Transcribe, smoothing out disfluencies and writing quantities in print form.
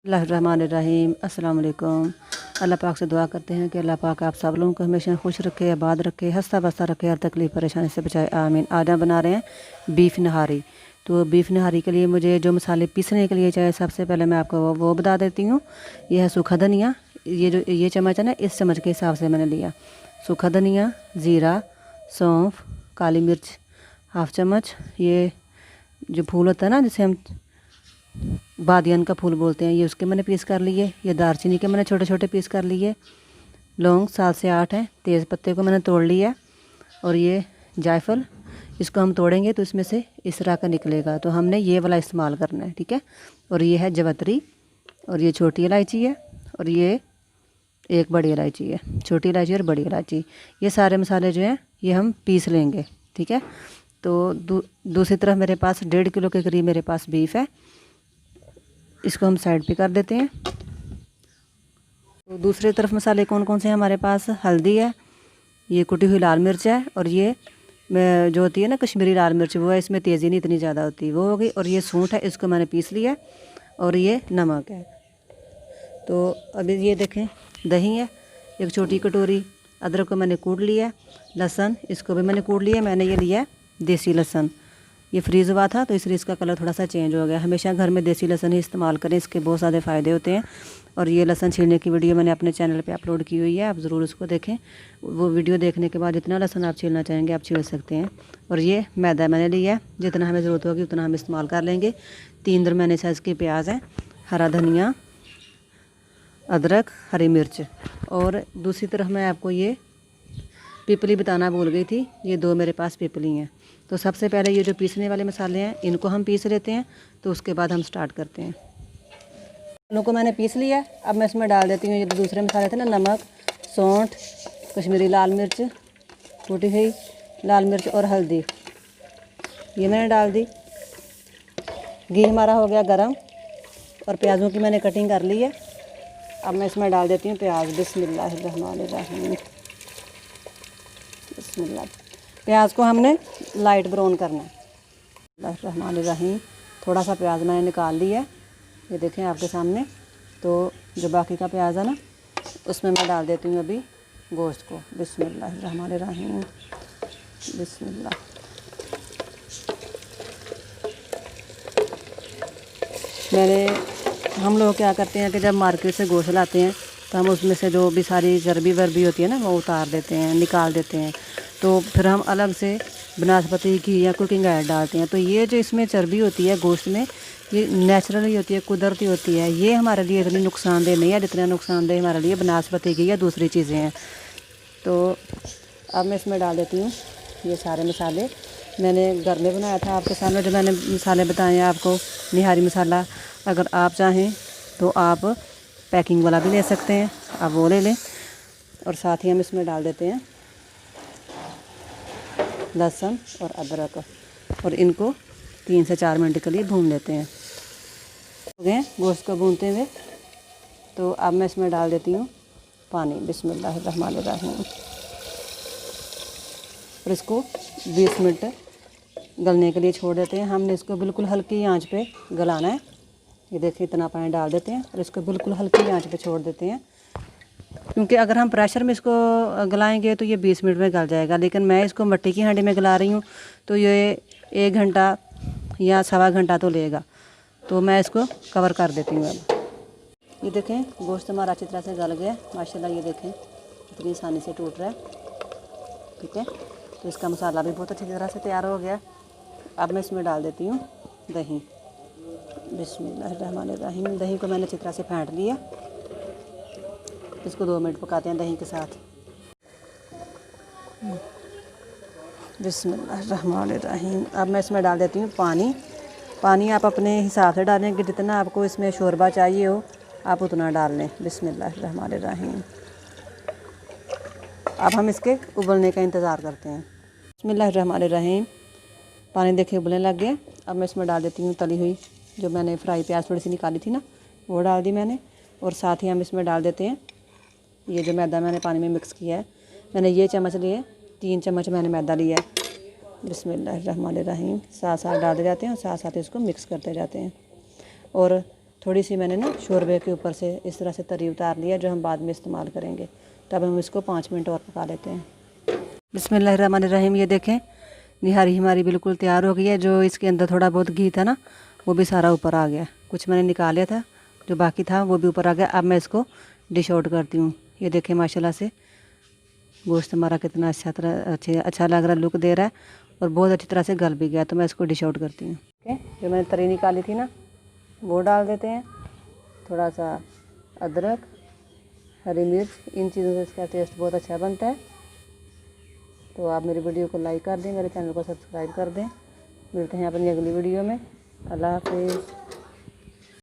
बिस्मिल्लाहिर्रहमानिर्रहीम। अस्सलाम वालेकुम। अल्लाह पाक से दुआ करते हैं कि अल्लाह पाक आप सब लोगों को हमेशा खुश रखे, आबाद रखे, हंसता बसता रखे, हर तकलीफ़ परेशानी से बचाए, आमीन। आज हम बना रहे हैं बीफ नहारी। तो बीफ नहारी के लिए मुझे जो मसाले पीसने के लिए चाहिए, सबसे पहले मैं आपको वो बता देती हूँ। यह है सूखा धनिया, ये चम्मच है ना, इस चम्मच के हिसाब से मैंने लिया। सूखा धनिया, ज़ीरा, सौंफ, काली मिर्च हाफ़ चम्मच। ये जो फूल होता है ना, जिसे हम बादियन का फूल बोलते हैं, ये उसके मैंने पीस कर लिए। ये दालचीनी के मैंने छोटे छोटे पीस कर लिए। लौंग 7 से 8 हैं। तेज़ पत्ते को मैंने तोड़ लिया। और ये जायफल, इसको हम तोड़ेंगे तो इसमें से इस तरह का निकलेगा, तो हमने ये वाला इस्तेमाल करना है, ठीक है। और ये है जवतरी, और ये छोटी इलायची है, और ये एक बड़ी इलायची है। छोटी इलायची और बड़ी इलायची, ये सारे मसाले जो हैं ये हम पीस लेंगे, ठीक है। तो दूसरी तरफ मेरे पास 1.5 किलो के करीब मेरे पास बीफ है। इसको हम साइड पे कर देते हैं। तो दूसरी तरफ मसाले कौन कौन से हैं हमारे पास? हल्दी है, ये कुटी हुई लाल मिर्च है, और ये जो होती है ना कश्मीरी लाल मिर्च, वो है, इसमें तेज़ी नहीं इतनी ज़्यादा होती, वो होगी। और ये सूंठ है, इसको मैंने पीस लिया। और ये नमक है। तो अभी ये देखें, दही है 1 छोटी कटोरी। अदरक को मैंने कूट लिया। लहसुन, इसको भी मैंने कूट लिया। मैंने ये लिया देसी लहसुन, ये फ्रीज़ हुआ था तो इसलिए इसका कलर थोड़ा सा चेंज हो गया। हमेशा घर में देसी लहसुन ही इस्तेमाल करें, इसके बहुत ज़्यादा फ़ायदे होते हैं। और ये लहसुन छीलने की वीडियो मैंने अपने चैनल पे अपलोड की हुई है, आप ज़रूर उसको देखें। वो वीडियो देखने के बाद जितना लहसुन आप छीलना चाहेंगे आप छील सकते हैं। और ये मैदा मैंने लिया है, जितना हमें ज़रूरत होगी उतना हम इस्तेमाल कर लेंगे। 3 दरमियाने साइज़ के प्याज हैं, हरा धनिया, अदरक, हरी मिर्च। और दूसरी तरफ मैं आपको ये पिपली बताना भूल गई थी, ये 2 मेरे पास पिपली हैं। तो सबसे पहले ये जो पीसने वाले मसाले हैं इनको हम पीस लेते हैं, तो उसके बाद हम स्टार्ट करते हैं। इनको मैंने पीस लिया। अब मैं इसमें डाल देती हूँ ये जो दूसरे मसाले थे ना, नमक, सौंठ, कश्मीरी लाल मिर्च, टूटी हुई लाल मिर्च और हल्दी, ये मैंने डाल दी। घी हमारा हो गया गरम, और प्याज़ों की मैंने कटिंग कर ली है। अब मैं इसमें डाल देती हूँ प्याज। बिस्मिल्लाहिर्रहमानिर्रहीम, बिस्मिल्लाह। प्याज को हमने लाइट ब्राउन करना है। बिस्मिल्लाहिर्रहमानिर्रहीम। थोड़ा सा प्याज मैंने निकाल लिया है, ये देखें आपके सामने। तो जो बाकी का प्याज है ना, उसमें मैं डाल देती हूँ अभी गोश्त को। बिस्मिल्लाहिर्रहमानिर्रहीम, बिस्मिल्लाह। हम लोग क्या करते हैं कि जब मार्केट से गोश्त लाते हैं तो हम उसमें से जो भी सारी चर्बी वर्बी होती है ना, वो उतार देते हैं, निकाल देते हैं। तो फिर हम अलग से बनास्पति घी या कुकिंग ऑयल डालते हैं। तो ये जो इसमें चर्बी होती है गोश्त में, ये नेचुरली होती है, कुदरती होती है। ये हमारे लिए इतनी नुकसानदेह नहीं है जितना नुकसानदेह हमारे लिए बनास्पति घी या दूसरी चीज़ें हैं। तो अब मैं इसमें डाल देती हूँ ये सारे मसाले। मैंने घर में बनाया था आपके सामने, जो मैंने मसाले बताए हैं आपको, निहारी मसाला। अगर आप चाहें तो आप पैकिंग वाला भी ले सकते हैं, आप वो ले लें। और साथ ही हम इसमें डाल देते हैं लहसुन और अदरक, और इनको 3 से 4 मिनट के लिए भून लेते हैं। हो गए गोश्त को भूनते हुए। तो अब मैं इसमें डाल देती हूँ पानी। बिस्मिल्लाहिर्रहमानिर्रहीम। और इसको 20 मिनट गलने के लिए छोड़ देते हैं। हमने इसको बिल्कुल हल्की आंच पे गलाना है। ये देखिए, इतना पानी डाल देते हैं और इसको बिल्कुल हल्की आंच पे छोड़ देते हैं, क्योंकि अगर हम प्रेशर में इसको गलाएंगे तो ये 20 मिनट में गल जाएगा। लेकिन मैं इसको मिट्टी की हांडी में गला रही हूँ, तो ये 1 घंटा या सवा घंटा तो लेगा। तो मैं इसको कवर कर देती हूँ। अब ये देखें, गोश्त हमारा अच्छी तरह से गल गया माशाल्लाह। ये देखें कितनी आसानी से टूट रहा है, ठीक है। तो इसका मसाला भी बहुत अच्छी तरह से तैयार हो गया। अब मैं इसमें डाल देती हूँ दही। बिस्मिल्लाहिर्रहमानिर्रहीम। दही को मैंने अच्छी तरह से फेंट लिया। इसको 2 मिनट पकाते हैं दही के साथ। बिस्मिल्लाहिर्रहमानिर्रहीम। अब मैं इसमें डाल देती हूँ पानी आप अपने हिसाब से डालें कि जितना आपको इसमें शोरबा चाहिए हो आप उतना डाल लें। बिस्मिल्लाहिर्रहमानिर्रहीम। अब हम इसके उबलने का इंतज़ार करते हैं। बिस्मिल्लाहिर्रहमानिर्रहीम। पानी देखिए उबलने लग गया। अब मैं इसमें डाल देती हूँ तली हुई, जो मैंने फ्राई प्याज थोड़ी सी निकाली थी ना, वो डाल दी मैंने। और साथ ही हम इसमें डाल देते हैं ये जो मैदा मैंने पानी में मिक्स किया है। मैंने ये चम्मच लिए, 3 चम्मच मैंने मैदा लिया है। बिस्मिल्लाहिर्रहमानिर्रहीम। साथ साथ डालते जाते हैं और साथ साथ इसको मिक्स करते जाते हैं। और थोड़ी सी मैंने ना शोरबे के ऊपर से इस तरह से तरी उतार लिया, जो हम बाद में इस्तेमाल करेंगे। तब हम इसको 5 मिनट और पका लेते हैं। बिस्मिल्लाहिर्रहमानिर्रहीम। ये देखें निहारी हमारी बिल्कुल तैयार हो गई है। जो इसके अंदर थोड़ा बहुत घी था ना, वो भी सारा ऊपर आ गया। कुछ मैंने निकाल लिया था, जो बाकी था वो भी ऊपर आ गया। अब मैं इसको डिश आउट करती हूँ। ये देखें माशाल्लाह से गोश्त हमारा कितना अच्छा लग रहा है, लुक दे रहा है और बहुत अच्छी तरह से गल भी गया। तो मैं इसको डिश आउट करती हूँ। ओके, जो मैंने तरी निकाली थी ना, वो डाल देते हैं। थोड़ा सा अदरक, हरी मिर्च, इन चीज़ों से इसका टेस्ट बहुत अच्छा बनता है। तो आप मेरी वीडियो को लाइक कर दें, मेरे चैनल को सब्सक्राइब कर दें। मिलते हैं अपनी अगली वीडियो में। अल्लाह हाफिज़।